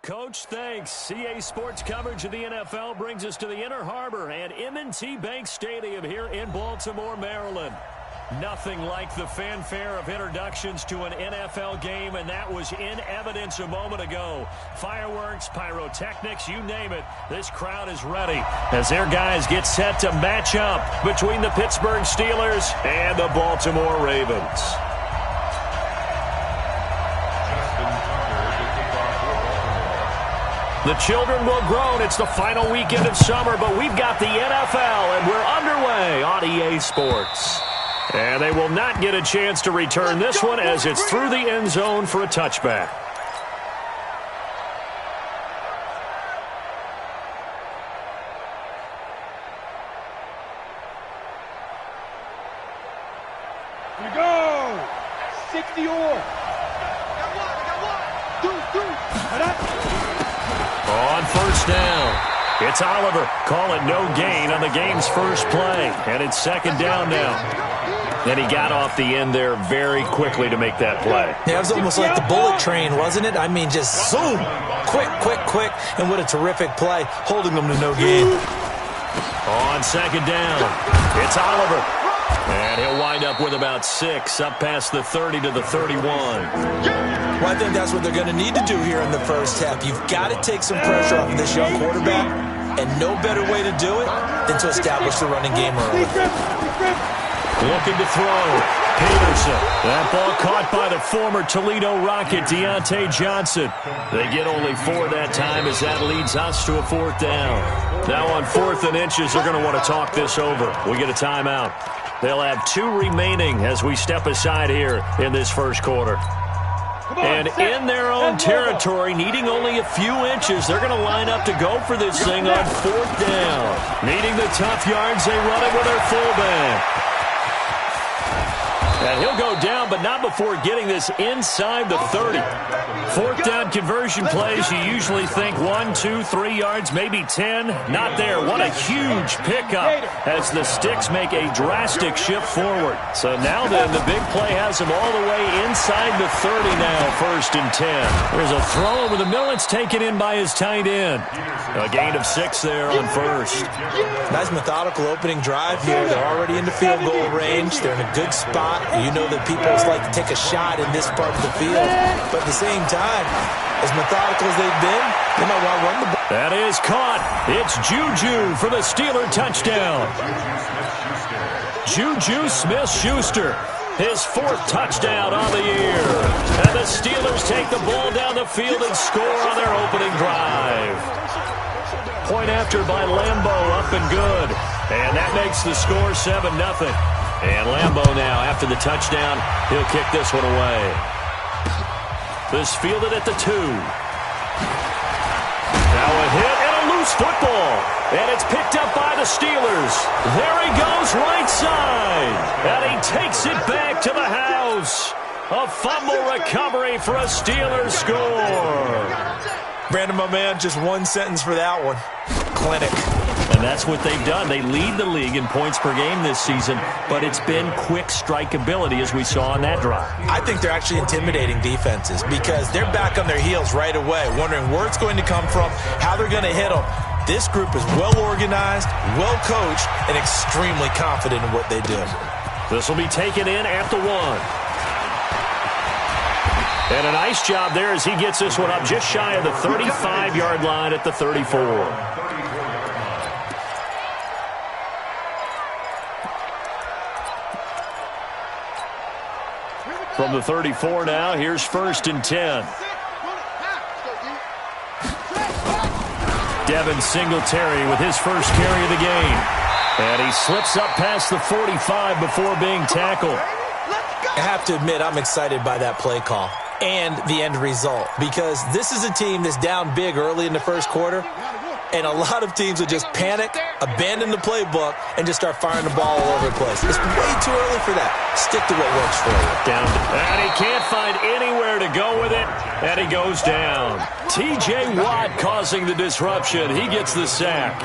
Coach, thanks. CA Sports coverage of the NFL brings us to the Inner Harbor and M&T Bank Stadium here in Baltimore, Maryland. Nothing like the fanfare of introductions to an NFL game, and that was in evidence a moment ago. Fireworks, pyrotechnics, you name it. This crowd is ready as their guys get set to match up between the Pittsburgh Steelers and the Baltimore Ravens. The children will groan. It's the final weekend of summer, but we've got the NFL, and we're underway on EA Sports. And they will not get a chance to return this one as it's through the end zone for a touchback. Here we go! 60 or. On first down, it's Oliver. Call it no gain on the game's first play. And it's second down now. And he got off the end there very quickly to make that play. Yeah, it was almost like the bullet train, wasn't it? I mean, just zoom. Quick. And what a terrific play, holding them to no gain. On second down, it's Oliver. And he'll wind up with about 6, up past the 30 to the 31. Well, I think that's what they're going to need to do here in the first half. You've got to take some pressure off of this young quarterback, and no better way to do it than to establish the running game early. Looking to throw. Peterson. That ball caught by the former Toledo Rocket, Deontay Johnson. They get only 4 that time as that leads us to a 4th down. Now on 4th and inches, they're going to want to talk this over. We get a timeout. They'll have 2 remaining as we step aside here in this first quarter. And in their own territory, needing only a few inches, they're going to line up to go for this thing on 4th down. Needing the tough yards, they run it with their fullback. And he'll go down, but not before getting this inside the 30. 4th down conversion plays, you usually think 1, 2, 3 yards, maybe 10. Not there. What a huge pickup as the Sticks make a drastic shift forward. So now then, the big play has him all the way inside the 30 now, 1st and 10. There's a throw over the middle. It's taken in by his tight end. A gain of 6 there on 1st. Nice methodical opening drive here. They're already in the field goal range. They're in a good spot. You know that people like to take a shot in this part of the field. But at the same time, as methodical as they've been, they might want to run the ball. That is caught. It's Juju for the Steeler touchdown. Juju Smith-Schuster, his 4th touchdown on the year. And the Steelers take the ball down the field and score on their opening drive. Point after by Lambo, up and good. And that makes the score 7-0. And Lambo now, after the touchdown, he'll kick this one away. This fielded at the 2. Now a hit and a loose football. And it's picked up by the Steelers. There he goes, right side. And he takes it back to the house. A fumble recovery for a Steelers score. Brandon, my man, just one sentence for that one. Clinic. And that's what they've done. They lead the league in points per game this season, but it's been quick strikeability as we saw on that drive. I think they're actually intimidating defenses because they're back on their heels right away, wondering where it's going to come from, how they're going to hit them. This group is well organized, well coached, and extremely confident in what they do. This will be taken in at the 1. And a nice job there as he gets this one up just shy of the 35-yard line at the 34. From the 34 now, here's 1st and 10. Devin Singletary with his first carry of the game. And he slips up past the 45 before being tackled. I have to admit, I'm excited by that play call and the end result because this is a team that's down big early in the first quarter, and a lot of teams will just panic, abandon the playbook, and just start firing the ball all over the place. It's way too early for that. Stick to what works for you. Down, and he can't find anywhere to go with it, and he goes down. T.J. Watt causing the disruption. He gets the sack.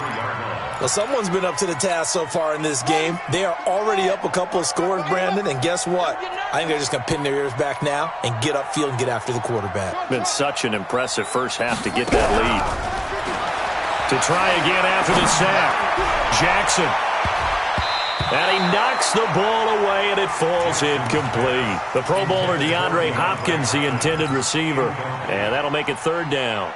Well, someone's been up to the task so far in this game. They are already up a couple of scores, Brandon, and guess what? I think they're just going to pin their ears back now and get upfield and get after the quarterback. Been such an impressive first half to get that lead. To try again after the sack. Jackson. And he knocks the ball away, and it falls incomplete. The Pro Bowler DeAndre Hopkins, the intended receiver. And that'll make it third down.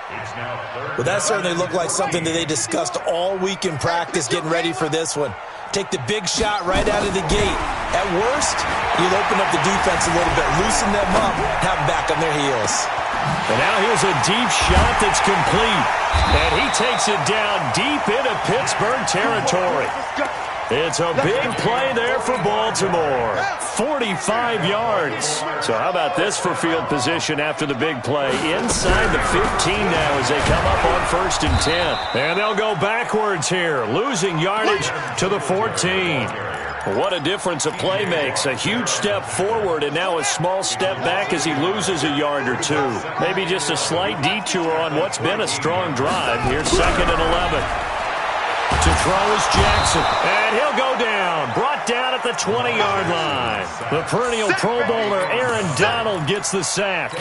Well, that certainly looked like something that they discussed all week in practice getting ready for this one. Take the big shot right out of the gate. At worst, you'll open up the defense a little bit, loosen them up, have them back on their heels. And now here's a deep shot that's complete. And he takes it down deep into Pittsburgh territory. It's a big play there for Baltimore. 45 yards. So how about this for field position after the big play? Inside the 15 now as they come up on 1st and 10. And they'll go backwards here, losing yardage to the 14. What a difference a play makes. A huge step forward and now a small step back as he loses a yard or two. Maybe just a slight detour on what's been a strong drive. Here's 2nd and 11. To throw is Jackson, and he'll go down. Brought down at the 20-yard line. The perennial Pro Bowler Aaron Donald gets the sack.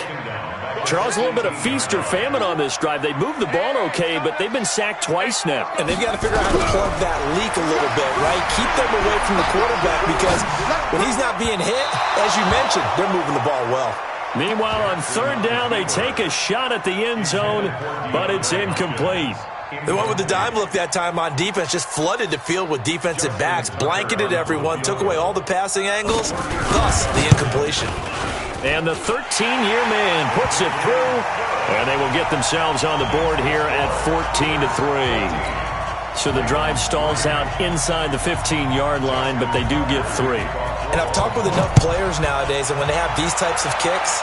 Charles, a little bit of feast or famine on this drive. They moved the ball okay, but they've been sacked twice now. And they've got to figure out how to plug that leak a little bit, right? Keep them away from the quarterback because when he's not being hit, as you mentioned, they're moving the ball well. Meanwhile, on 3rd down, they take a shot at the end zone, but it's incomplete. They went with the dime look that time on defense, just flooded the field with defensive backs, blanketed everyone, took away all the passing angles, thus the incompletion. And the 13-year man puts it through, and they will get themselves on the board here at 14-3. So the drive stalls out inside the 15-yard line, but they do get 3. And I've talked with enough players nowadays, and when they have these types of kicks,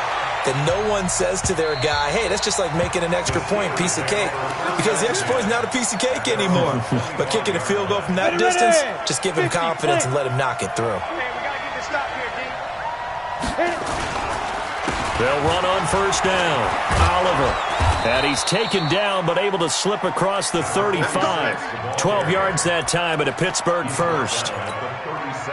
that no one says to their guy, hey, that's just like making an extra point, piece of cake. Because the extra point is not a piece of cake anymore. But kicking a field goal from that distance, just give him confidence and let him knock it through. They'll run on 1st down. Oliver. And he's taken down, but able to slip across the 35. 12 yards that time at a Pittsburgh 1st.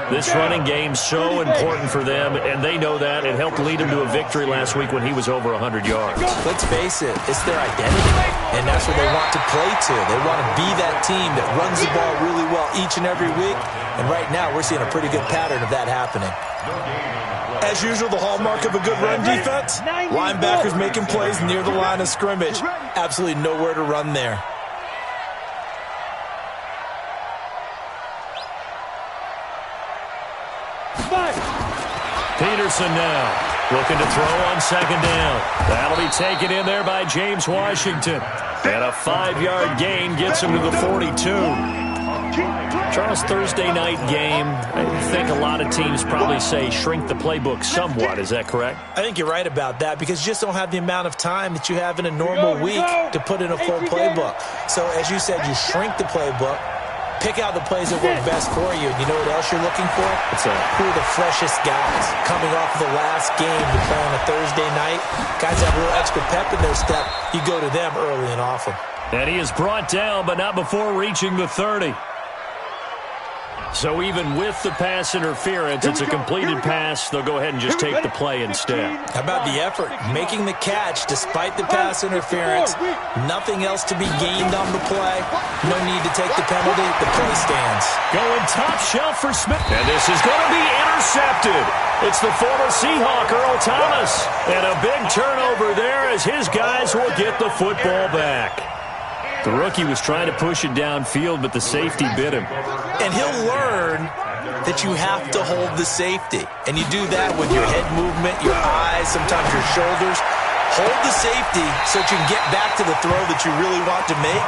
This running game's so important for them, and they know that. It helped lead them to a victory last week when he was over 100 yards. Let's face it, it's their identity, and that's what they want to play to. They want to be that team that runs the ball really well each and every week, and right now we're seeing a pretty good pattern of that happening. As usual, the hallmark of a good run defense, linebackers making plays near the line of scrimmage. Absolutely nowhere to run there. Peterson now looking to throw on 2nd down. That'll be taken in there by James Washington. And a 5-yard gain gets him to the 42. Charles, Thursday night game, I think a lot of teams probably say shrink the playbook somewhat. Is that correct? I think you're right about that because you just don't have the amount of time that you have in a normal week to put in a full playbook. So as you said, you shrink the playbook. Pick out the plays that work best for you. You know what else you're looking for? Who are the freshest guys coming off of the last game to play on a Thursday night? Guys have a little extra pep in their step. You go to them early and often. And he is brought down, but not before reaching the 30. So even with the pass interference, it's a completed pass. They'll go ahead and just take the play instead. How about the effort? Making the catch despite the pass interference. Nothing else to be gained on the play. No need to take the penalty. The play stands. Going top shelf for Smith. And this is going to be intercepted. It's the former Seahawk, Earl Thomas. And a big turnover there as his guys will get the football back. The rookie was trying to push it downfield, but the safety bit him. And he'll learn that you have to hold the safety. And you do that with your head movement, your eyes, sometimes your shoulders. Hold the safety so that you can get back to the throw that you really want to make.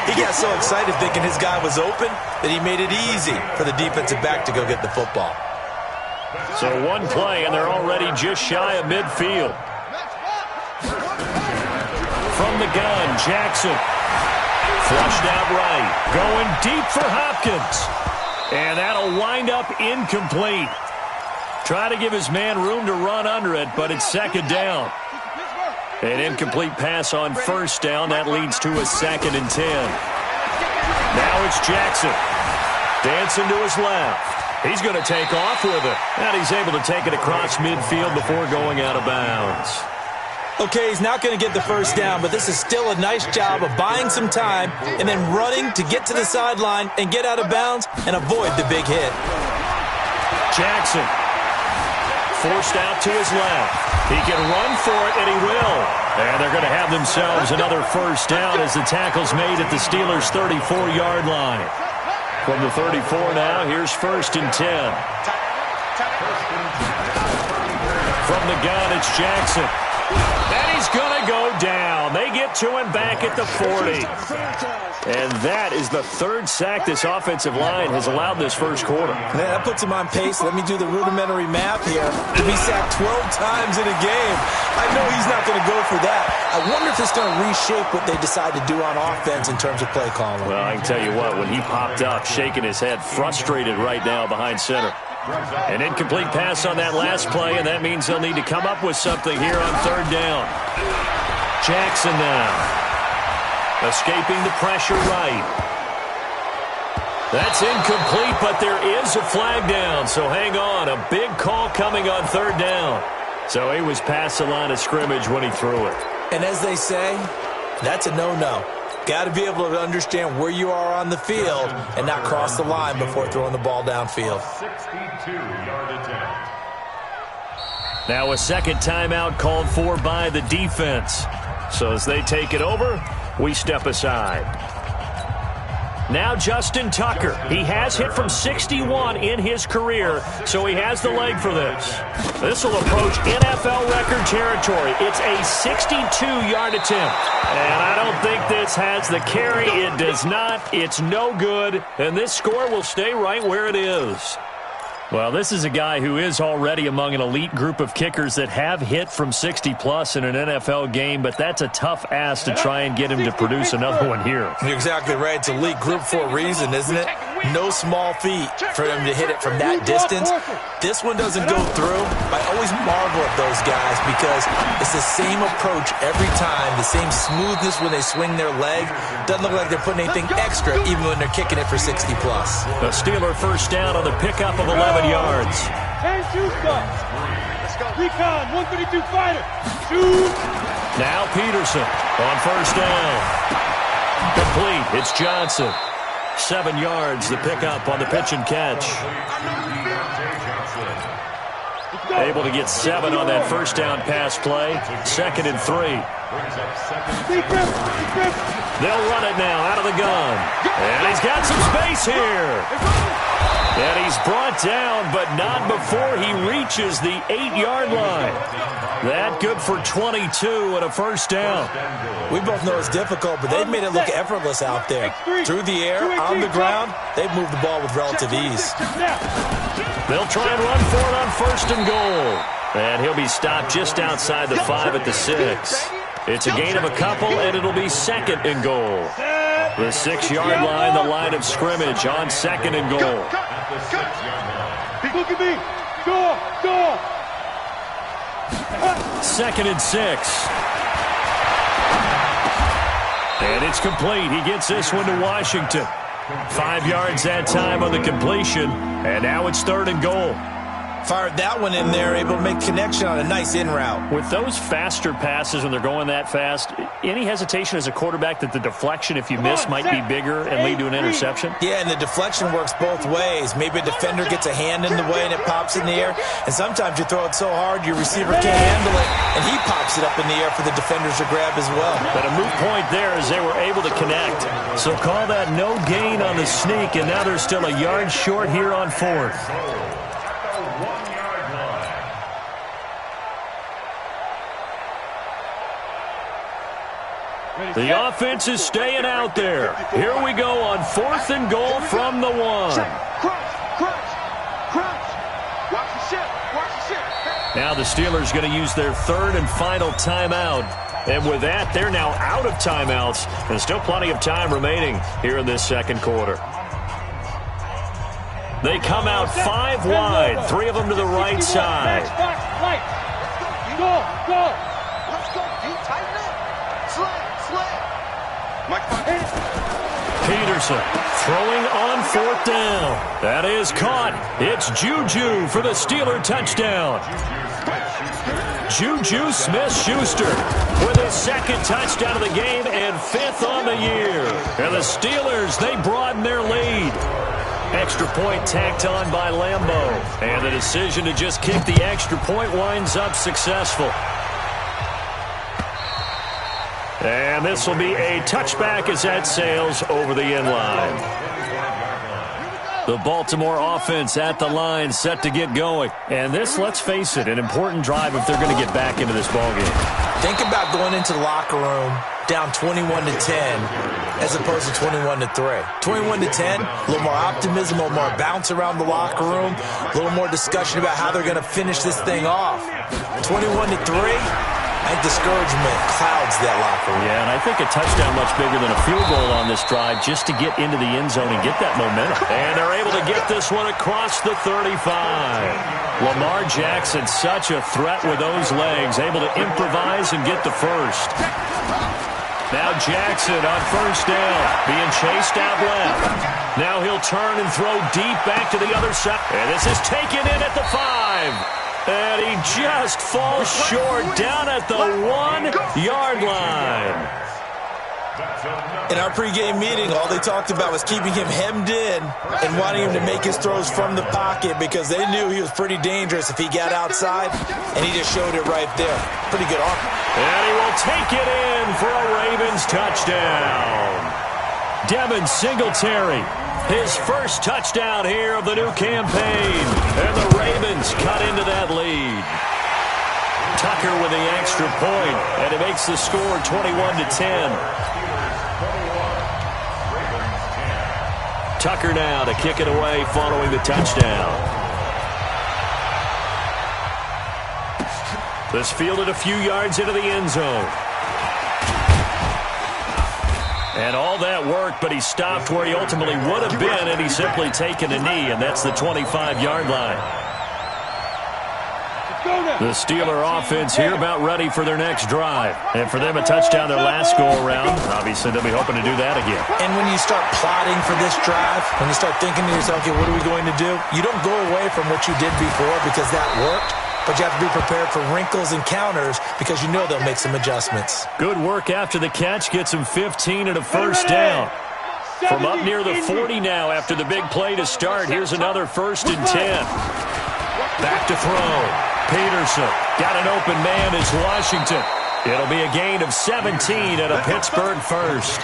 He got so excited thinking his guy was open that he made it easy for the defensive back to go get the football. So one play, and they're already just shy of midfield. From the gun, Jackson. Flushed out right. Going deep for Hopkins. And that'll wind up incomplete. Try to give his man room to run under it, but it's 2nd down. An incomplete pass on 1st down. That leads to a 2nd and 10. Now it's Jackson. Dancing to his left. He's going to take off with it. And he's able to take it across midfield before going out of bounds. Okay, he's not going to get the first down, but this is still a nice job of buying some time and then running to get to the sideline and get out of bounds and avoid the big hit. Jackson forced out to his left. He can run for it, and he will. And they're going to have themselves another first down as the tackle's made at the Steelers' 34-yard line. From the 34 now, here's 1st and 10. From the gun, it's Jackson. And he's going to go down. They get to him back at the 40. And that is the 3rd sack this offensive line has allowed this first quarter. Man, that puts him on pace. Let me do the rudimentary math here. To be sacked 12 times in a game, I know he's not going to go for that. I wonder if it's going to reshape what they decide to do on offense in terms of play calling. Well, I can tell you what, when he popped up, shaking his head, frustrated right now behind center. An incomplete pass on that last play, and that means they'll need to come up with something here on 3rd down. Jackson now. Escaping the pressure right. That's incomplete, but there is a flag down, so hang on. A big call coming on 3rd down. So he was past the line of scrimmage when he threw it. And as they say, that's a no-no. Got to be able to understand where you are on the field and not cross the line before throwing the ball downfield. 62-yard attempt. Now a second timeout called for by the defense. So as they take it over, we step aside. Now Justin Tucker. He has hit from 61 in his career, so he has the leg for this. This will approach NFL record territory. It's a 62-yard attempt. And I don't think this has the carry. It does not. It's no good. And this score will stay right where it is. Well, this is a guy who is already among an elite group of kickers that have hit from 60-plus in an NFL game, but that's a tough ask to try and get him to produce another one here. You're exactly right. It's elite group for a reason, isn't it? No small feat for him to hit it from that distance. This one doesn't go through. I always marvel at those guys because it's the same approach every time, the same smoothness when they swing their leg. Doesn't look like they're putting anything extra even when they're kicking it for 60-plus. A Steeler first down on the pickup of 11 yards. And shoot stuff. Recon, 132 fighter. Shoot. Now Peterson on first down. Complete. It's Johnson. 7 yards, the pickup on the pitch and catch. Able to get 7 on that first down pass play. 2nd and 3. They'll run it now out of the gun. And he's got some space here. And he's brought down, but not before he reaches the 8-yard line. That good for 22 and a first down. We both know it's difficult, but they've made it look effortless out there. Through the air, on the ground, they've moved the ball with relative ease. They'll try and run for it on 1st and goal. And he'll be stopped just outside the 5 at the 6. It's a gain of a couple, and it'll be 2nd and goal. The 6-yard line, the line of scrimmage on 2nd and goal. Look at me. Go. 2nd and 6. And it's complete. He gets this one to Washington. 5 yards that time on the completion. And now it's 3rd and goal. Fired that one in there, able to make connection on a nice in route. With those faster passes when they're going that fast, any hesitation as a quarterback that the deflection, if you miss, might be bigger and lead to an interception? Yeah, and the deflection works both ways. Maybe a defender gets a hand in the way and it pops in the air. And sometimes you throw it so hard your receiver can't handle it, and he pops it up in the air for the defenders to grab as well. But a moot point there as they were able to connect. So call that no gain on the sneak, and now they're still a yard short here on 4th. The offense is staying out there. Here we go on 4th and goal from the 1. Now the Steelers going to use their 3rd and final timeout. And with that, they're now out of timeouts. And still plenty of time remaining here in this 2nd quarter. They come out 5 wide. 3 of them to the right side. Go. Peterson throwing on 4th down. That is caught. It's Juju for the Steeler touchdown. Juju Smith-Schuster with his 2nd touchdown of the game and 5th on the year. And the Steelers, they broaden their lead. Extra point tacked on by Lambeau. And the decision to just kick the extra point winds up successful. And this will be a touchback as that sails over the end line. The Baltimore offense at the line set to get going. And this, let's face it, an important drive if they're going to get back into this ballgame. Think about going into the locker room down 21-10 as opposed to 21-3. 21-10, a little more optimism, a little more bounce around the locker room, a little more discussion about how they're going to finish this thing off. 21-3. I think discouragement clouds that locker room. Yeah, and I think a touchdown much bigger than a field goal on this drive just to get into the end zone and get that momentum. And they're able to get this one across the 35. Lamar Jackson, such a threat with those legs, able to improvise and get the first. Now Jackson on 1st down, being chased out left. Now he'll turn and throw deep back to the other side. And this is taken in at the 5. And he just falls short down at the 1-yard line. In our pregame meeting, all they talked about was keeping him hemmed in and wanting him to make his throws from the pocket because they knew he was pretty dangerous if he got outside, and he just showed it right there. Pretty good arm. And he will take it in for a Ravens touchdown. Devin Singletary, his first touchdown here of the new campaign. And the Ravens cut into that lead. Tucker with the extra point, and it makes the score 21-10. Tucker now to kick it away following the touchdown. This fielded a few yards into the end zone. And all that work, but he stopped where he ultimately would have been, and he's simply taken a knee, and that's the 25-yard line. The Steeler offense here about ready for their next drive. And for them, a touchdown their last go-around. Obviously, they'll be hoping to do that again. And when you start plotting for this drive, when you start thinking to yourself, okay, what are we going to do? You don't go away from what you did before because that worked. But you have to be prepared for wrinkles and counters because you know they'll make some adjustments. Good work after the catch. Gets him 15 and a first down. From up near the 40 now after the big play to start. Here's another 1st and 10. Back to throw. Peterson got an open man as Washington. It'll be a gain of 17 and a Pittsburgh first.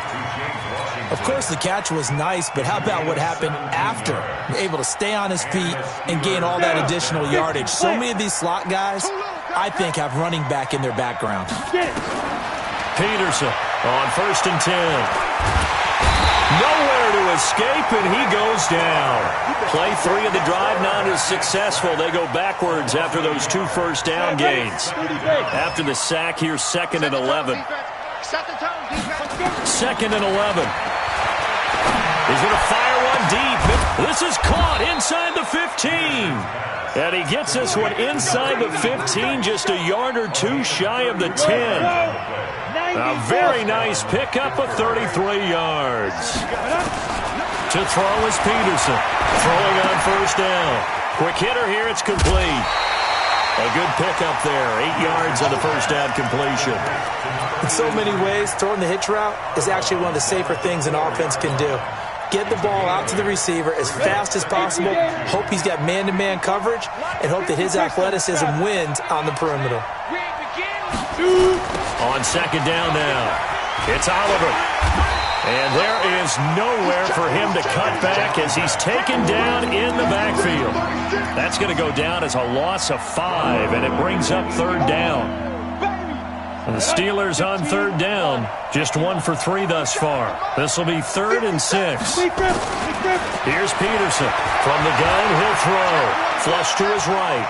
Of course, the catch was nice, but how about what happened after? Able to stay on his feet and gain all that additional yardage. So many of these slot guys, I think, have running back in their background. Peterson on 1st and 10. Nowhere to escape, and he goes down. Play 3 of the drive not as successful. They go backwards after those 2 first down gains. After the sack, here's 2nd and 11. 2nd and 11. He's going to fire one deep. This is caught inside the 15. And he gets this one inside the 15, just a yard or 2 shy of the 10. A very nice pickup of 33 yards. To throw is Peterson. Throwing on 1st down. Quick hitter here, it's complete. A good pickup there. 8 yards on the 1st down completion. In so many ways, throwing the hitch route is actually one of the safer things an offense can do. Get the ball out to the receiver as fast as possible, hope he's got man-to-man coverage, and hope that his athleticism wins on the perimeter. On 2nd down now, it's Oliver. And there is nowhere for him to cut back as he's taken down in the backfield. That's going to go down as a loss of 5, and it brings up 3rd down. And the Steelers on 3rd down, just 1 for 3 thus far. This will be 3rd and 6. Here's Peterson. From the gun, he'll throw. Flush to his right.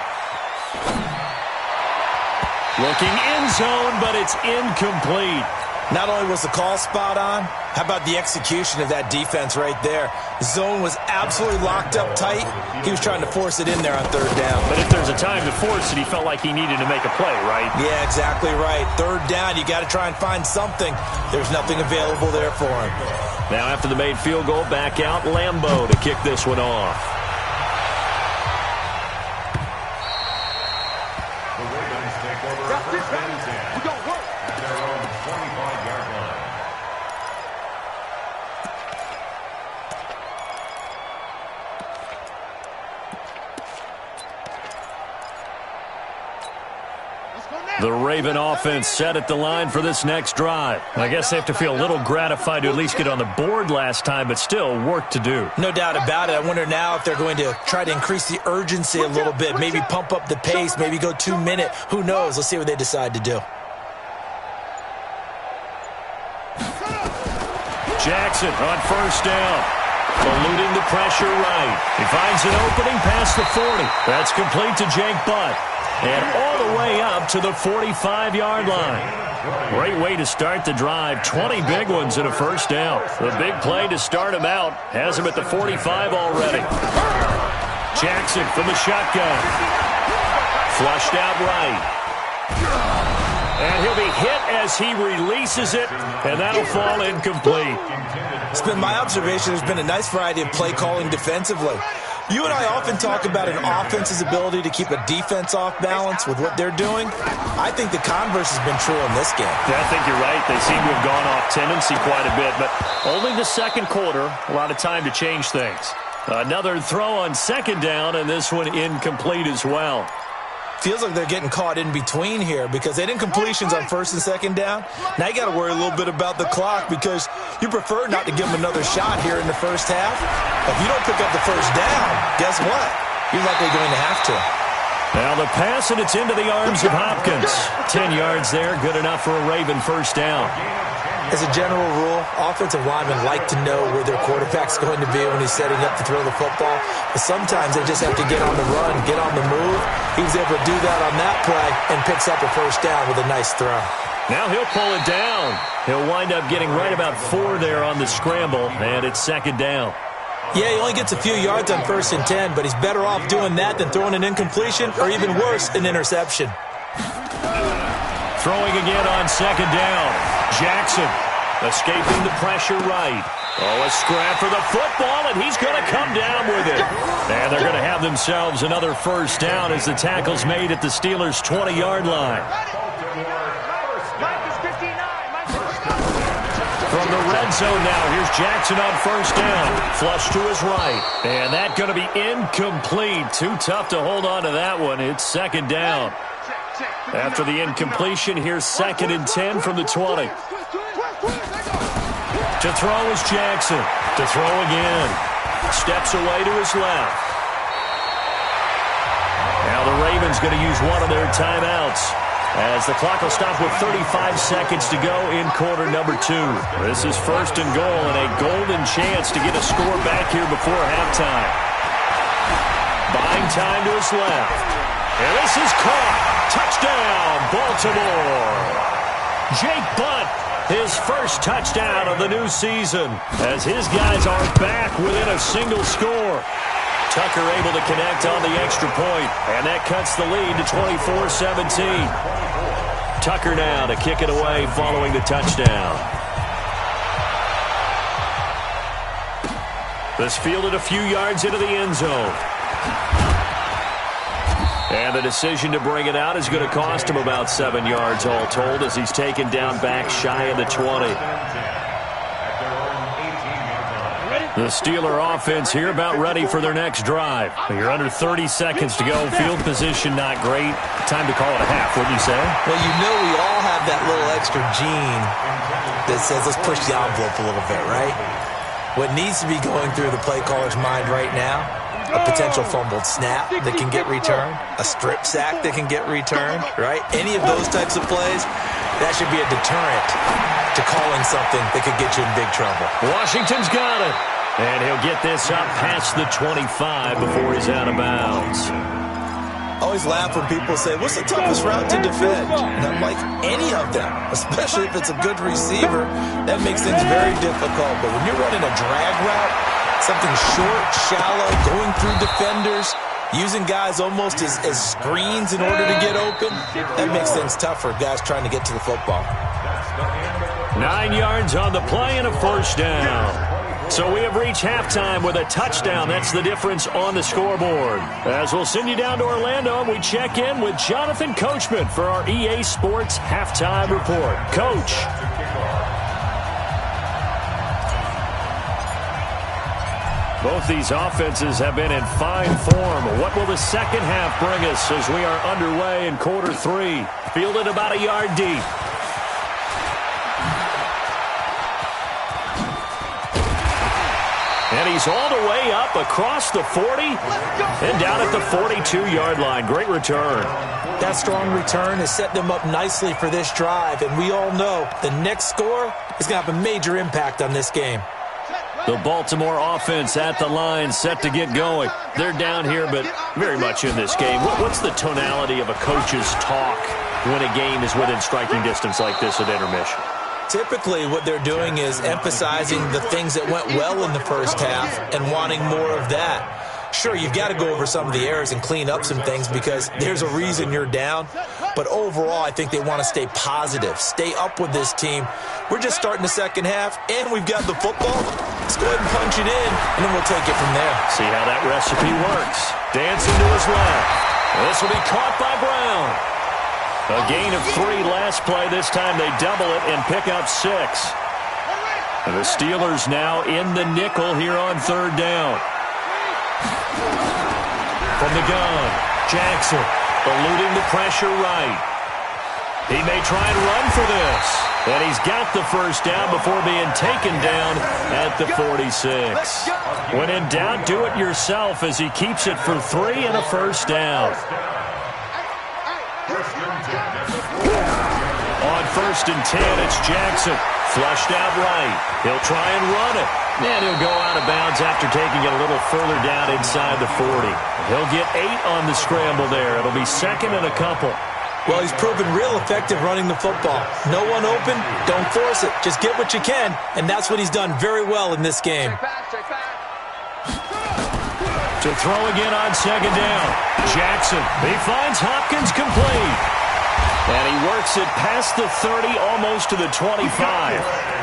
Looking end zone, but it's incomplete. Not only was the call spot on, how about the execution of that defense right there? Zone was absolutely locked up tight. He was trying to force it in there on 3rd down. But if there's a time to force it, he felt like he needed to make a play, right? Yeah, exactly right. 3rd down, you got to try and find something. There's nothing available there for him. Now after the made field goal, back out Lambeau to kick this one off. The Ravens take over first and 10 at their own 25-yard line. The Raven offense set at the line for this next drive. I guess they have to feel a little gratified to at least get on the board last time, but still work to do. No doubt about it. I wonder now if they're going to try to increase the urgency a little bit, maybe pump up the pace, maybe go 2-minute. Who knows? Let's see what they decide to do. Jackson on first down. Eluding the pressure right. He finds an opening past the 40. That's complete to Jake Butt. And all the way up to the 45-yard line. Great way to start the drive. 20 big ones and a first down. The big play to start him out. Has him at the 45 already. Jackson from the shotgun. Flushed out right. And he'll be hit as he releases it, and that'll fall incomplete. It's been my observation. There's been a nice variety of play calling defensively. You and I often talk about an offense's ability to keep a defense off balance with what they're doing. I think the converse has been true in this game. Yeah, I think you're right. They seem to have gone off tendency quite a bit, but only the second quarter, a lot of time to change things. Another throw on second down, and this one incomplete as well. Feels like they're getting caught in between here because they didn't completions on first and second down. Now you got to worry a little bit about the clock because you prefer not to give them another shot here in the first half. If you don't pick up the first down, guess what? You're likely going to have to. Now the pass, and it's into the arms of Hopkins. 10 yards there, good enough for a Raven first down. As a general rule, offensive linemen like to know where their quarterback's going to be when he's setting up to throw the football. But sometimes they just have to get on the run, get on the move. He was able to do that on that play and picks up a first down with a nice throw. Now he'll pull it down. He'll wind up getting right about 4 there on the scramble, and it's second down. Yeah, he only gets a few yards on first and 10, but he's better off doing that than throwing an incompletion or even worse, an interception. Throwing again on second down. Jackson escaping the pressure right. Oh, a scrap for the football, and he's going to come down with it. And they're going to have themselves another first down as the tackle's made at the Steelers' 20-yard line. From the red zone now, here's Jackson on first down. Flush to his right. And that's going to be incomplete. Too tough to hold on to that one. It's second down. After the incompletion, here's second and 10 from the 20. To throw is Jackson. To throw again. Steps away to his left. Now the Ravens going to use one of their timeouts as the clock will stop with 35 seconds to go in quarter number 2. This is first and goal and a golden chance to get a score back here before halftime. Buying time to his left. And this is caught. Touchdown, Baltimore. Jake Butt, his first touchdown of the new season as his guys are back within a single score. Tucker able to connect on the extra point, and that cuts the lead to 24-17. Tucker now to kick it away following the touchdown. This fielded a few yards into the end zone. And the decision to bring it out is going to cost him about 7 yards all told as he's taken down back shy of the 20. The Steeler offense here about ready for their next drive. You're under 30 seconds to go. Field position not great. Time to call it a half, wouldn't you say? Well, you know we all have that little extra gene that says let's push the envelope a little bit, right? What needs to be going through the play caller's mind right now, a potential fumbled snap that can get returned, a strip sack that can get returned, right? Any of those types of plays, that should be a deterrent to calling something that could get you in big trouble. Washington's got it. And he'll get this up past the 25 before he's out of bounds. I always laugh when people say, what's the toughest route to defend? And I'm like, any of them, especially if it's a good receiver, that makes things very difficult. But when you're running a drag route, something short, shallow, going through defenders, using guys almost as screens in order to get open, that makes things tough for guys trying to get to the football. 9 yards on the play and a first down. So we have reached halftime with a touchdown. That's the difference on the scoreboard. As we'll send you down to Orlando, and we check in with Jonathan Coachman for our EA Sports Halftime Report. Coach. Both these offenses have been in fine form. What will the second half bring us as we are underway in quarter 3? Fielded about a yard deep. And he's all the way up across the 40 and down at the 42-yard line. Great return. That strong return has set them up nicely for this drive, and we all know the next score is going to have a major impact on this game. The Baltimore offense at the line, set to get going. They're down here, but very much in this game. What's the tonality of a coach's talk when a game is within striking distance like this at intermission? Typically, what they're doing is emphasizing the things that went well in the first half and wanting more of that. Sure, you've got to go over some of the errors and clean up some things because there's a reason you're down. But overall, I think they want to stay positive, stay up with this team. We're just starting the second half, and we've got the football. Let's go ahead and punch it in, and then we'll take it from there. See how that recipe works. Dancing to his left. This will be caught by Brown. A gain of 3 last play. This time they double it and pick up 6. And the Steelers now in the nickel here on third down. From the gun, Jackson eluding the pressure right. He may try and run for this. And he's got the first down before being taken down at the 46. When in doubt, do it yourself as he keeps it for 3 and a first down. On 1st and 10, it's Jackson. Flushed out right. He'll try and run it. And he'll go out of bounds after taking it a little further down inside the 40. He'll get 8 on the scramble there. It'll be 2nd and a couple. Well, he's proven real effective running the football. No one open, don't force it. Just get what you can, and that's what he's done very well in this game. To throw again on 2nd down. Jackson, he finds Hopkins complete. And he works it past the 30, almost to the 25.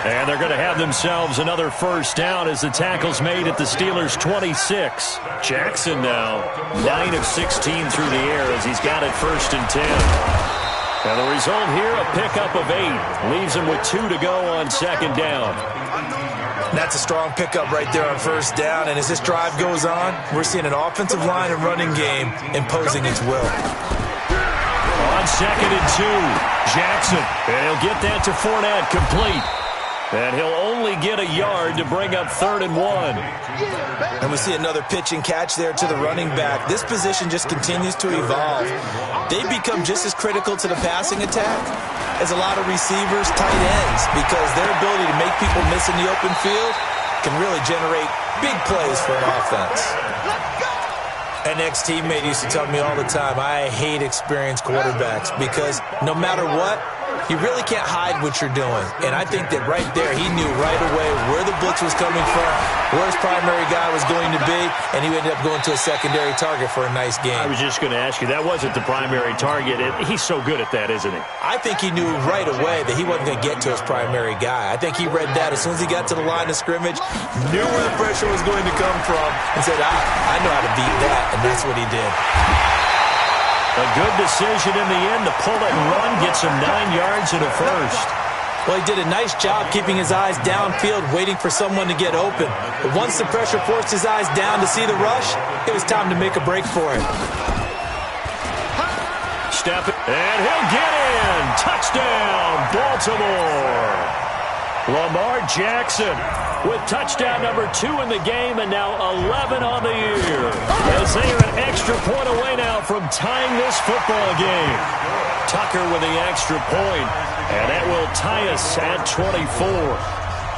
And they're going to have themselves another first down as the tackle's made at the Steelers' 26. Jackson now 9 of 16 through the air as he's got it 1st and 10. And the result here, a pickup of 8. Leaves him with 2 to go on 2nd down. That's a strong pickup right there on 1st down. And as this drive goes on, we're seeing an offensive line and running game imposing its will. On 2nd and 2, Jackson, and he'll get that to Fournette, complete. And he'll only get a yard to bring up 3rd and 1. And we see another pitch and catch there to the running back. This position just continues to evolve. They become just as critical to the passing attack as a lot of receivers, tight ends, because their ability to make people miss in the open field can really generate big plays for an offense. An ex-teammate used to tell me all the time, I hate experienced quarterbacks because no matter what, you really can't hide what you're doing. And I think that right there, he knew right away where the blitz was coming from, where his primary guy was going to be, and he ended up going to a secondary target for a nice game. I was just going to ask you, that wasn't the primary target. He's so good at that, isn't he? I think he knew right away that he wasn't going to get to his primary guy. I think he read that as soon as he got to the line of scrimmage, knew where the pressure was going to come from, and said, I know how to beat that, and that's what he did. A good decision in the end to pull it and run, gets him 9 yards and a first. Well, he did a nice job keeping his eyes downfield, waiting for someone to get open. But once the pressure forced his eyes down to see the rush, it was time to make a break for it. Step it, and he'll get in. Touchdown, Baltimore. Lamar Jackson with touchdown number 2 in the game and now 11 on the year. As they are an extra point away now from tying this football game. Tucker with the extra point, and that will tie us at 24.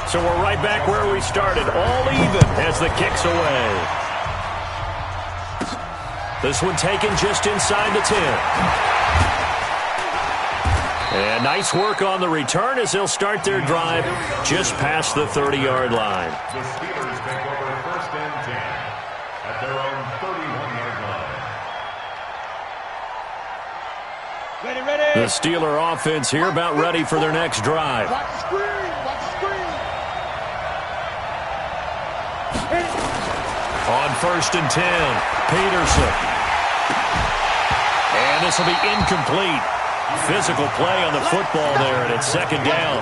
So we're right back where we started, all even as the kick's away. This one taken just inside the 10. And nice work on the return as they'll start their drive just past the 30-yard line. The Steelers take over 1st and 10 at their own 31-yard line. Ready. The Steeler offense here about ready for their next drive. On 1st and 10, Peterson. And this will be incomplete. Physical play on the football there, and it's 2nd down.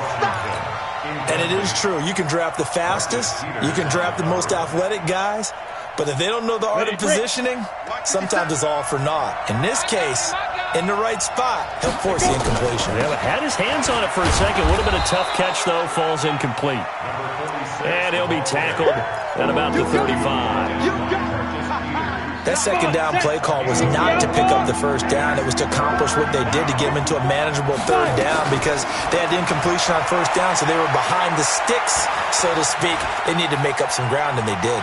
And it is true. You can draft the fastest. You can draft the most athletic guys. But if they don't know the art of positioning, sometimes it's all for naught. In this case, in the right spot, he'll force the incompletion. Yeah, but had his hands on it for a second. Would have been a tough catch, though. Falls incomplete. And he'll be tackled at about the 35. That 2nd down play call was not to pick up the 1st down. It was to accomplish what they did to get him into a manageable 3rd down because they had incompletion on 1st down, so they were behind the sticks, so to speak. They needed to make up some ground, and they did.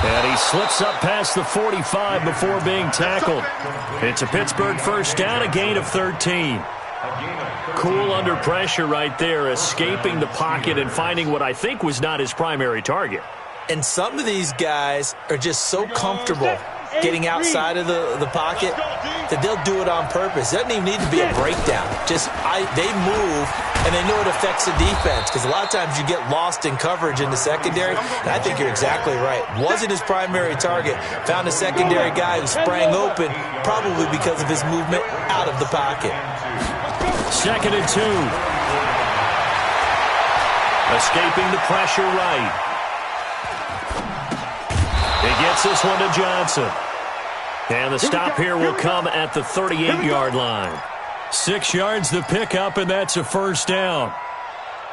And he slips up past the 45 before being tackled. It's a Pittsburgh 1st down, a gain of 13. Cool under pressure right there, escaping the pocket and finding what I think was not his primary target. And some of these guys are just so comfortable getting outside of the pocket that they'll do it on purpose. It doesn't even need to be a breakdown. They move, and they know it affects the defense because a lot of times you get lost in coverage in the secondary. And I think you're exactly right. Wasn't his primary target. Found a secondary guy who sprang open, probably because of his movement out of the pocket. 2nd and 2. Escaping the pressure right. He gets this one to Johnson. And the stop here will come at the 38-yard line. 6 yards the pickup, and that's a 1st down.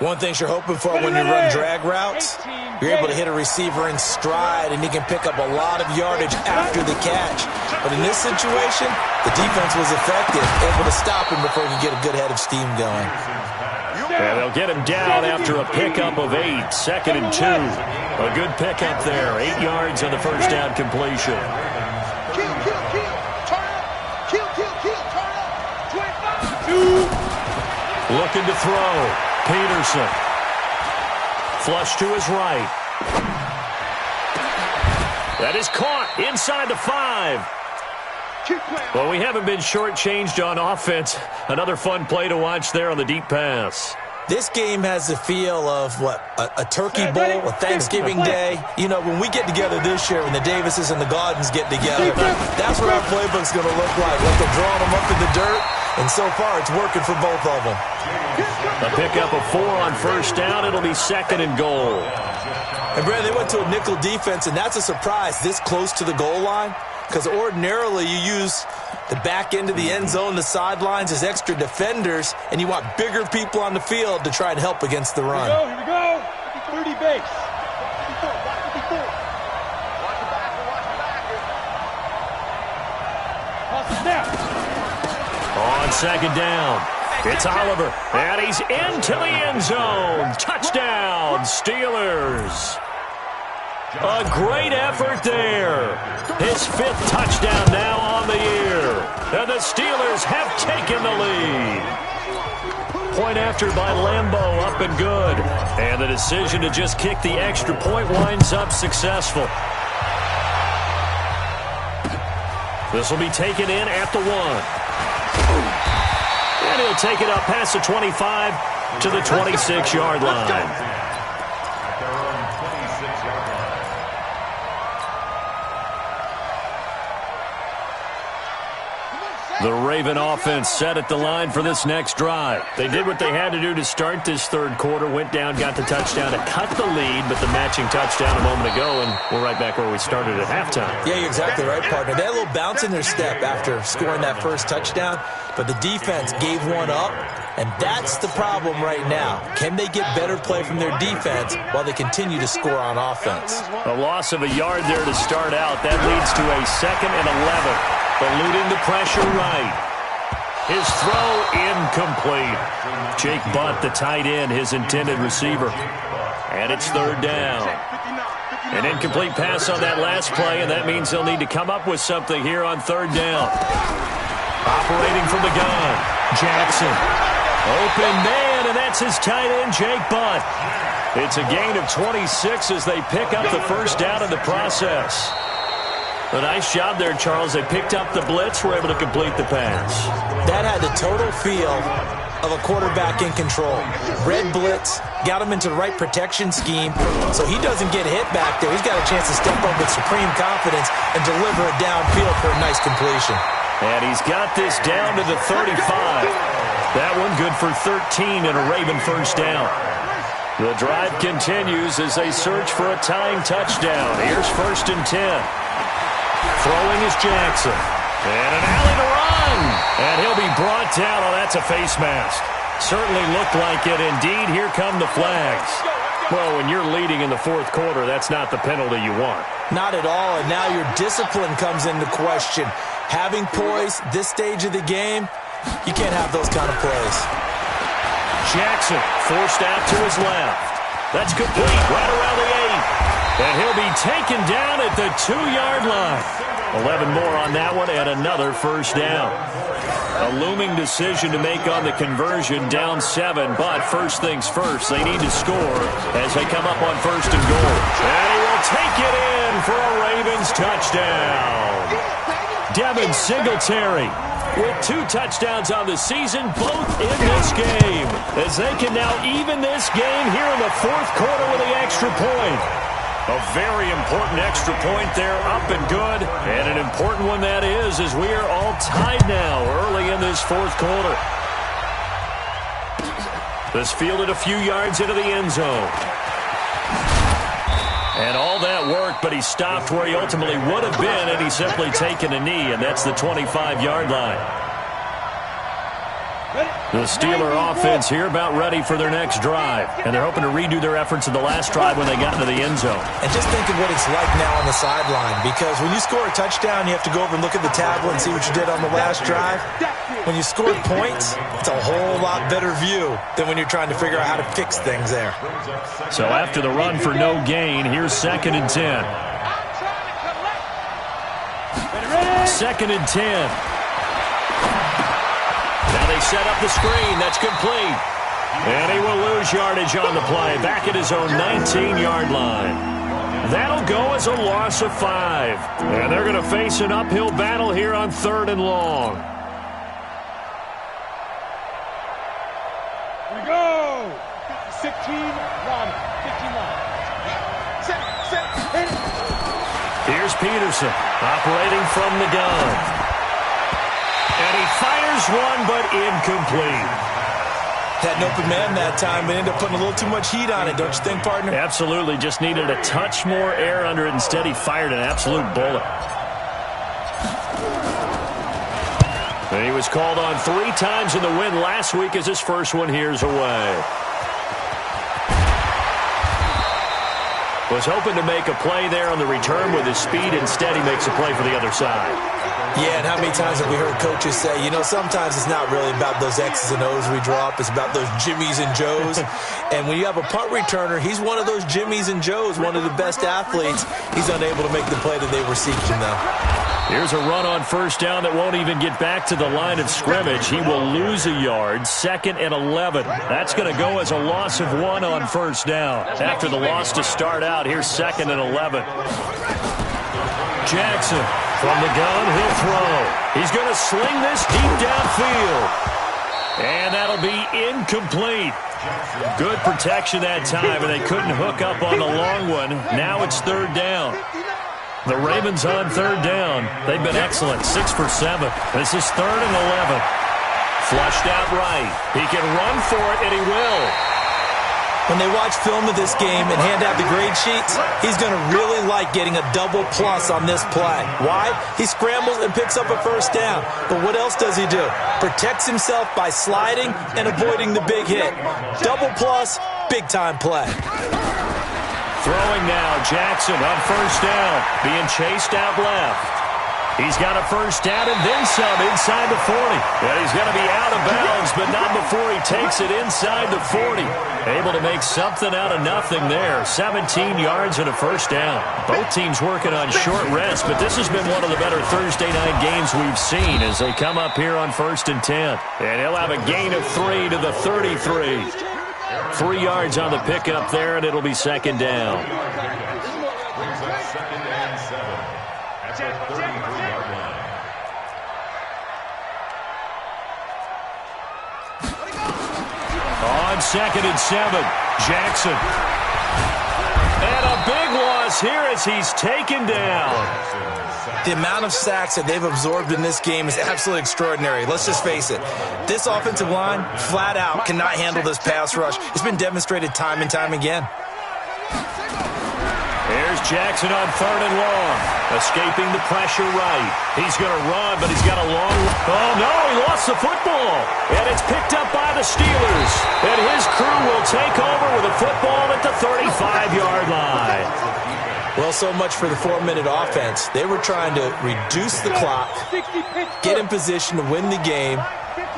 One thing you're hoping for when you run drag routes, you're able to hit a receiver in stride, and he can pick up a lot of yardage after the catch. But in this situation, the defense was effective, able to stop him before he could get a good head of steam going. And they'll get him down after a pickup of 8. 2nd and 2. A good pickup there. 8 yards on the 1st down completion. Looking to throw. Peterson. Flush to his right. That is caught inside the 5. Well, we haven't been shortchanged on offense. Another fun play to watch there on the deep pass. This game has the feel of, a turkey bowl, a Thanksgiving Day. You know, when we get together this year, when the Davises and the Gaudens get together, that's what our playbook's going to look like they're drawing them up in the dirt, and so far it's working for both of them. A pickup of 4 on 1st down. It'll be 2nd and goal. And, Brad, they went to a nickel defense, and that's a surprise this close to the goal line because ordinarily you use the back end of the end zone, the sidelines as extra defenders, and you want bigger people on the field to try and help against the run. Here we go. 30 base. On 2nd down, it's Oliver, and he's into the end zone. Touchdown, Steelers. A great effort there. His 5th touchdown now on the year. And the Steelers have taken the lead. Point after by Lambeau, up and good. And the decision to just kick the extra point winds up successful. This will be taken in at the 1. And he'll take it up past the 25 to the 26-yard line. The Raven offense set at the line for this next drive. They did what they had to do to start this 3rd quarter, went down, got the touchdown to cut the lead, but the matching touchdown a moment ago, and we're right back where we started at halftime. Yeah, you're exactly right, partner. They had a little bounce in their step after scoring that 1st touchdown, but the defense gave one up, and that's the problem right now. Can they get better play from their defense while they continue to score on offense? A loss of a yard there to start out. That leads to a 2nd and 11. Eluding the pressure right. His throw incomplete. Jake Butt, the tight end, his intended receiver. And it's 3rd down. An incomplete pass on that last play, and that means they'll need to come up with something here on 3rd down. Operating from the gun, Jackson. Open man, and that's his tight end, Jake Butt. It's a gain of 26 as they pick up the 1st down in the process. A nice job there, Charles. They picked up the blitz, were able to complete the pass. That had the total feel of a quarterback in control. Red blitz, got him into the right protection scheme, so he doesn't get hit back there. He's got a chance to step up with supreme confidence and deliver it downfield for a nice completion. And he's got this down to the 35. That one good for 13 and a Raven first down. The drive continues as they search for a tying touchdown. Here's 1st and 10. Throwing is Jackson. And an alley to run. And he'll be brought down. Oh, that's a face mask. Certainly looked like it. Indeed, here come the flags. Well, when you're leading in the 4th quarter, that's not the penalty you want. Not at all, and now your discipline comes into question. Having poise this stage of the game, you can't have those kind of plays. Jackson forced out to his left. That's complete right around the 8. And he'll be taken down at the 2-yard line. 11 more on that one and another first down. A looming decision to make on the conversion, down 7, but first things first, they need to score as they come up on 1st and goal. And he will take it in for a Ravens touchdown. Devin Singletary with 2 touchdowns on the season, both in this game, as they can now even this game here in the 4th quarter with the extra point. A very important extra point there, up and good, and an important one that is, as we are all tied now early in this 4th quarter. This fielded a few yards into the end zone. And all that work, but he stopped where he ultimately would have been, and he's simply taken a knee, and that's the 25-yard line. The Steeler offense here about ready for their next drive, and they're hoping to redo their efforts in the last drive when they got into the end zone. And just think of what it's like now on the sideline, because when you score a touchdown, you have to go over and look at the tablet and see what you did on the last drive. When you score points, it's a whole lot better view than when you're trying to figure out how to fix things there. So after the run for no gain, here's 2nd and 10. 2nd and 10. Now they set up the screen. That's complete. And he will lose yardage on the play. Back at his own 19-yard line. That'll go as a loss of 5. And they're going to face an uphill battle here on 3rd and long. Here we go. 16 Ronnie. 15 line. Set. Here's Peterson operating from the gun. And he fires one, but incomplete. Had an open man that time, but ended up putting a little too much heat on it, don't you think, partner? Absolutely. Just needed a touch more air under it. Instead, he fired an absolute bullet. And he was called on 3 times in the win last week as his first one here's away. Was hoping to make a play there on the return with his speed. Instead, he makes a play for the other side. Yeah, and how many times have we heard coaches say, you know, sometimes it's not really about those X's and O's we drop. It's about those Jimmies and Joes. And when you have a punt returner, he's one of those Jimmies and Joes, one of the best athletes. He's unable to make the play that they were seeking, though. Here's a run on first down that won't even get back to the line of scrimmage. He will lose a yard. 2nd and 11. That's going to go as a loss of 1 on first down. After the loss to start out, here's 2nd and 11. Jackson from the gun, he'll throw. He's going to sling this deep downfield. And that'll be incomplete. Good protection that time, and they couldn't hook up on the long one. Now it's 3rd down. The Ravens on 3rd down. They've been excellent, 6 for 7. This is 3rd and 11. Flushed out right. He can run for it, and he will. When they watch film of this game and hand out the grade sheets, he's going to really like getting a double plus on this play. Why? He scrambles and picks up a first down. But what else does he do? Protects himself by sliding and avoiding the big hit. Double plus, big-time play. Throwing now, Jackson on first down, being chased out left. He's got a first down and then some inside the 40. And he's going to be out of bounds, but not before he takes it inside the 40. Able to make something out of nothing there. 17 yards and a first down. Both teams working on short rest, but this has been one of the better Thursday night games we've seen as they come up here on 1st and 10. And he'll have a gain of 3 to the 33. 3 yards on the pickup there, and it'll be 2nd down. Brings up 2nd and 7 at the 33-yard line. on 2nd and 7. Jackson. And a big loss here as he's taken down. The amount of sacks that they've absorbed in this game is absolutely extraordinary. Let's just face it. This offensive line, flat out, cannot handle this pass rush. It's been demonstrated time and time again. Here's Jackson on 3rd and long. Escaping the pressure right. He's going to run, but he's got a long... Oh, no, he lost the football. And it's picked up by the Steelers. And his crew will take over with a football at the 35-yard line. Well, so much for the 4-minute offense. They were trying to reduce the clock, get in position to win the game,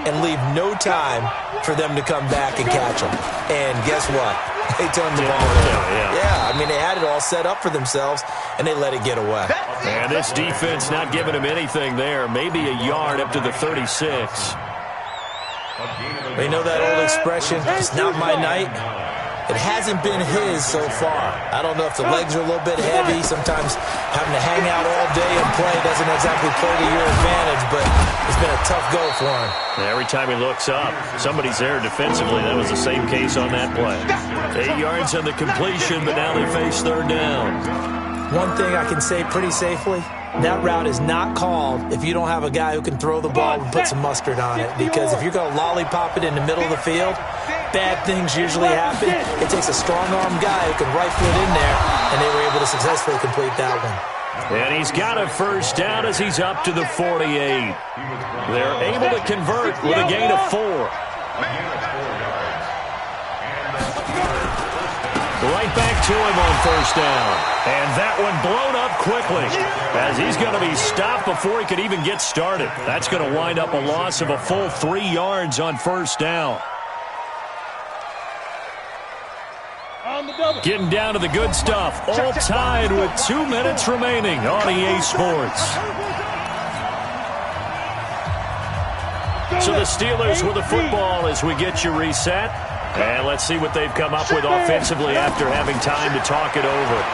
and leave no time for them to come back and catch them. And guess what? They turned the ball over. Yeah, I mean, they had it all set up for themselves, and they let it get away. And this defense not giving them anything there. Maybe a yard up to the 36. You know that old expression, it's not my night? It hasn't been his so far. I don't know if the legs are a little bit heavy. Sometimes having to hang out all day and play doesn't exactly play to your advantage, but it's been a tough go for him. Every time he looks up, somebody's there defensively. That was the same case on that play. 8 yards on the completion, but now they face 3rd down. One thing I can say pretty safely, that route is not called if you don't have a guy who can throw the ball and put some mustard on it. Because if you're going to lollipop it in the middle of the field, bad things usually happen. It takes a strong-arm guy who can rifle it in there, and they were able to successfully complete that one. And he's got a 1st down as he's up to the 48. They're able to convert with a gain of 4. Right back to him on 1st down. And that one blown up quickly as he's going to be stopped before he could even get started. That's going to wind up a loss of a full 3 yards on 1st down. Getting down to the good stuff. All tied with 2 minutes remaining on EA Sports. So the Steelers with the football as we get you reset. And let's see what they've come up with offensively after having time to talk it over.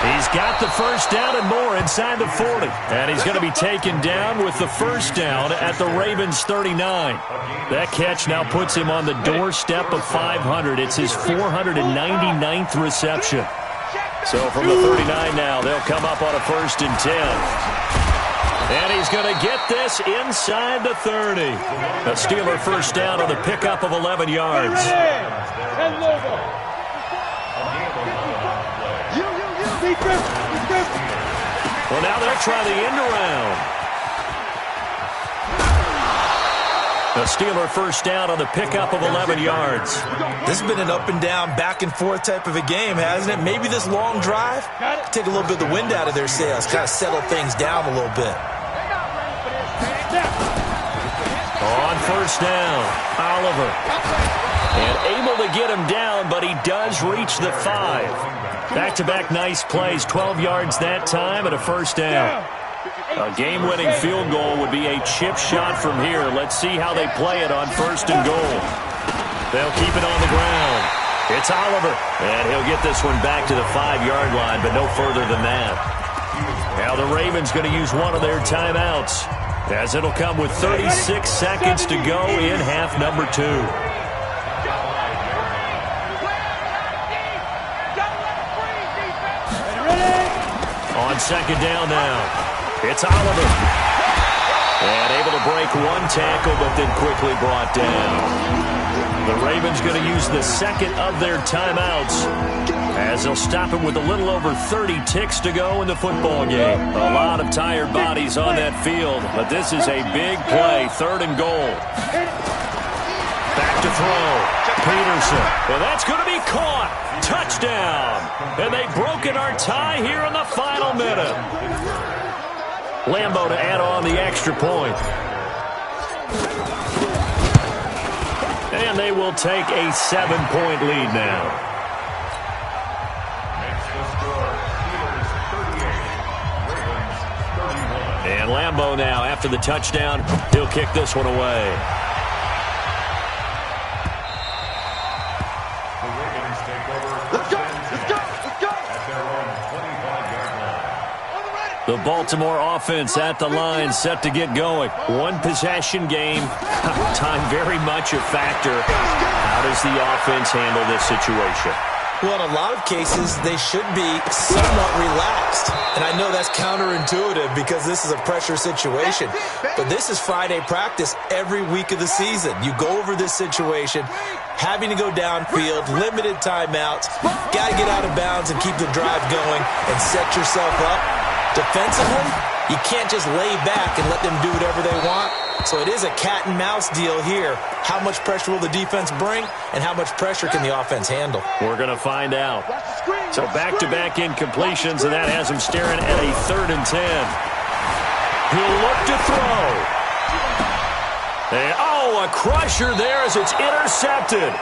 He's got the 1st down and more inside the 40. And he's going to be taken down with the 1st down at the Ravens 39. That catch now puts him on the doorstep of 500. It's his 499th reception. So from the 39 now, they'll come up on a 1st and 10. And he's going to get this inside the 30. A Steeler 1st down on the pickup of 11 yards. Well, now they'll try the end around. A Steeler 1st down on the pickup of 11 yards. This has been an up and down, back and forth type of a game, hasn't it? Maybe this long drive take a little bit of the wind out of their sails, kind of settle things down a little bit. On 1st down, Oliver. And able to get him down, but he does reach the 5. Back-to-back nice plays, 12 yards that time and a 1st down. A game-winning field goal would be a chip shot from here. Let's see how they play it on 1st and goal. They'll keep it on the ground. It's Oliver, and he'll get this one back to the 5-yard line, but no further than that. Now the Ravens going to use one of their timeouts, as it'll come with 36 seconds to go in half number 2. On 2nd down now, it's Oliver. And able to break one tackle, but then quickly brought down. The Ravens going to use the 2nd of their timeouts, as they'll stop him with a little over 30 ticks to go in the football game. A lot of tired bodies on that field, but this is a big play, 3rd and goal. Back to throw. Peterson. Well, that's going to be caught. Touchdown. And they've broken our tie here in the final minute. Lambeau to add on the extra point. And they will take a 7-point lead now. And Lambeau now, after the touchdown, he'll kick this one away. The Baltimore offense at the line, set to get going. One possession game. Time very much a factor. How does the offense handle this situation? Well, in a lot of cases, they should be somewhat relaxed. And I know that's counterintuitive because this is a pressure situation. But this is Friday practice every week of the season. You go over this situation, having to go downfield, limited timeouts, got to get out of bounds and keep the drive going and set yourself up. Defensively, you can't just lay back and let them do whatever they want. So it is a cat and mouse deal here. How much pressure will the defense bring, and how much pressure can the offense handle? We're going to find out. So back-to-back incompletions, and that has him staring at a 3rd and 10. He'll look to throw. And, a crusher there as it's intercepted.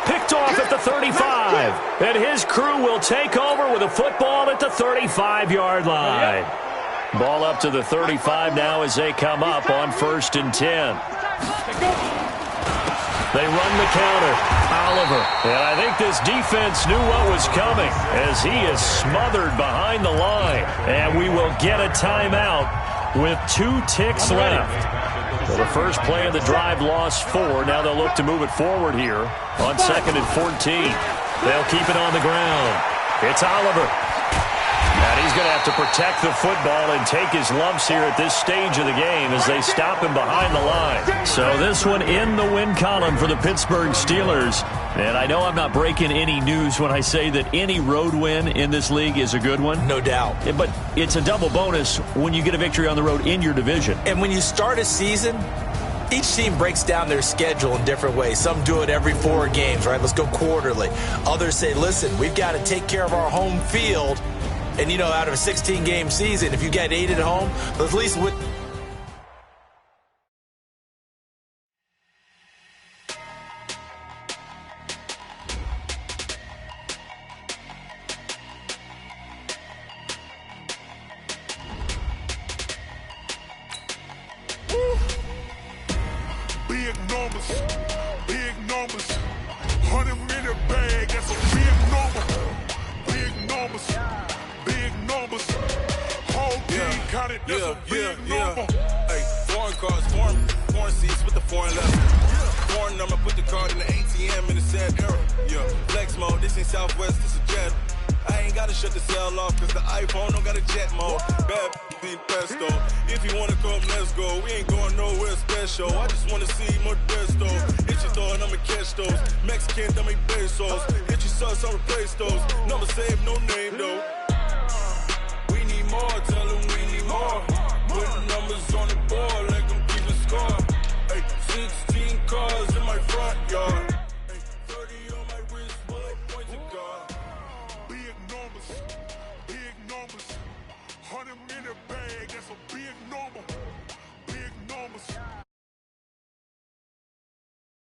Picked off at the 35. And his crew will take over with a football at the 35-yard line. Ball up to the 35 now as they come up on 1st and 10. They run the counter. Oliver. And I think this defense knew what was coming as he is smothered behind the line. And we will get a timeout with 2 ticks left. So the first play of the drive lost 4. Now they'll look to move it forward here on 2nd and 14. They'll keep it on the ground. It's Oliver. And he's going to have to protect the football and take his lumps here at this stage of the game as they stop him behind the line. So this one in the win column for the Pittsburgh Steelers. And I know I'm not breaking any news when I say that any road win in this league is a good one. No doubt. But it's a double bonus when you get a victory on the road in your division. And when you start a season, each team breaks down their schedule in different ways. Some do it every 4 games, right? Let's go quarterly. Others say, listen, we've got to take care of our home field. And, out of a 16-game season, if you get 8 at home, at least with... Big numbers. 100 in the bag, that's a big number. Big numbers. Whole team counted, that's a big number. Hey, foreign cars, foreign seats with the foreign leather. Foreign number, put the card in the ATM in the sad era. Yeah, flex mode, this ain't Southwest, this a jet. I ain't gotta shut the cell off, cause the iPhone don't got a jet mode. Bad beat pesto. If you wanna come, let's go. We ain't going nowhere special. I just wanna see Modesto. Hit your thought, I'ma catch those. Mexican, dame pesos. Hit your sus, I'll replace those. Number saved, no name though. We need more, tell them we need more. Put numbers on the board, like I'm keeping score. Hey, 16 cars in my front yard.